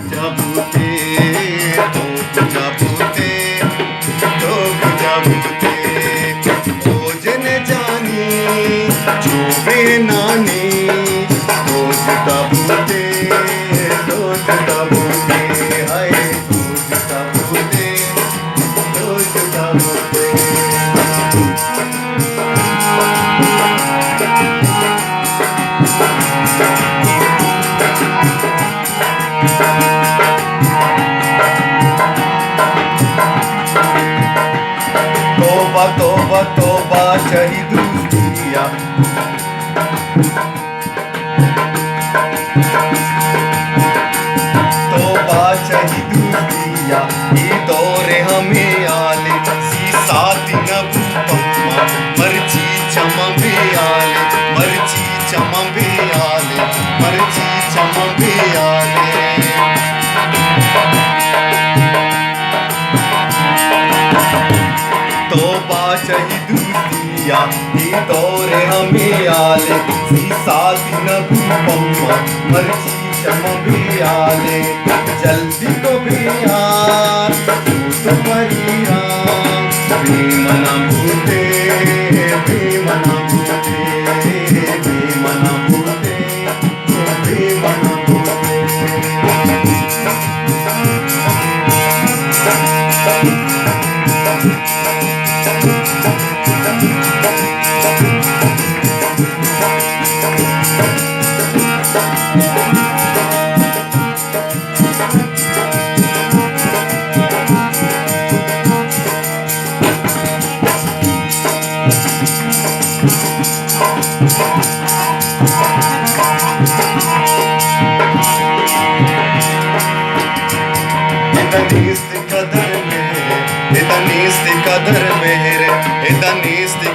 जाबूते जाबूते जाबूते भोजन जानी चूबे नानी दोज जाबूते जाबूते हाय दोज जाबूते जाबूते तोबा तोबा तोबा चही दूसरिया तोबा चही दूसरिया ये दौरे हमें आले सी साथ नबू पम्मा मर्ची चमा भी आले मर्ची चमा भी आले मर्ची चमा भी आले तोबा चही दूसरिया ये दौरे हमें आले सी साथ नबू पम्मा मर्ची चमा भी आले जल्दी को भी यार तो परिया मना भूते मना भूते मना भूते मना भूते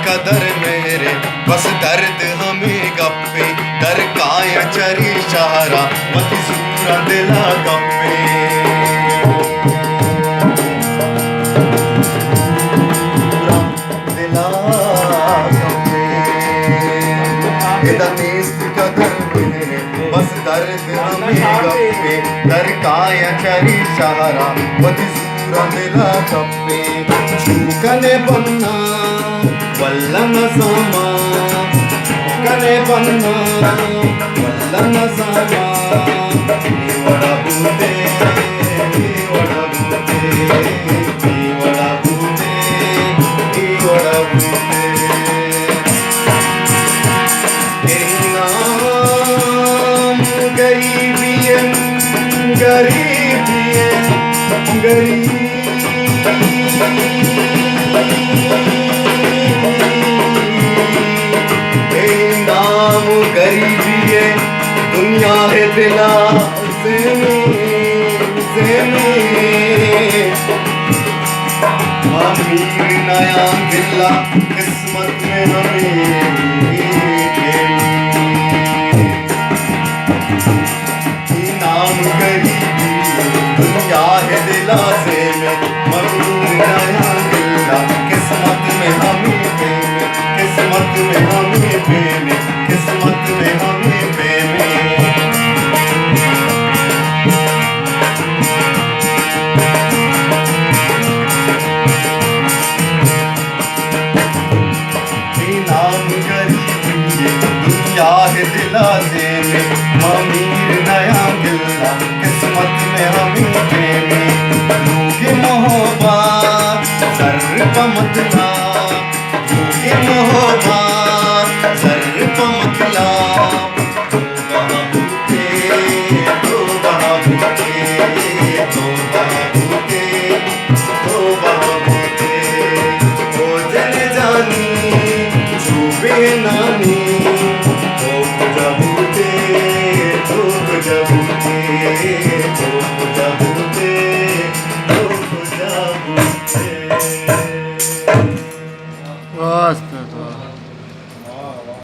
कदर मेरे बस दर्द हमें गप्पे दर काया चरी चारा मत सूरा दिला गप्पे दिला गप्पे कदर मेरे बस दर्द हमें गप्पे दर काया चरी चारा मत सूरा दिला गप्पे चूकने बन्ना वल्लन सामा कने बन्ना वल्लन सामा वड़ा बूते वड़ा बूते वड़ा बूते वड़ा बूते नाम गरीबिये गरीबिये गरीब गरीबी है दुनिया है दिला अमीर नया गिल्ला किस्मत में हमें नाम गरीबी दुनिया है दिला से में अमीर नया गिल्ला किस्मत में हमें किस्मत में हमें प्रेम किस्मत में हमें प्रेम नाम गरीबी दुनिया है दिला से में अमीर नया गिल्ला किस्मत में हमें प्रेम लोगे मोहब्बत सर पर मतला लोगे मोहब्बत सर पर मतला नानी तो जबूते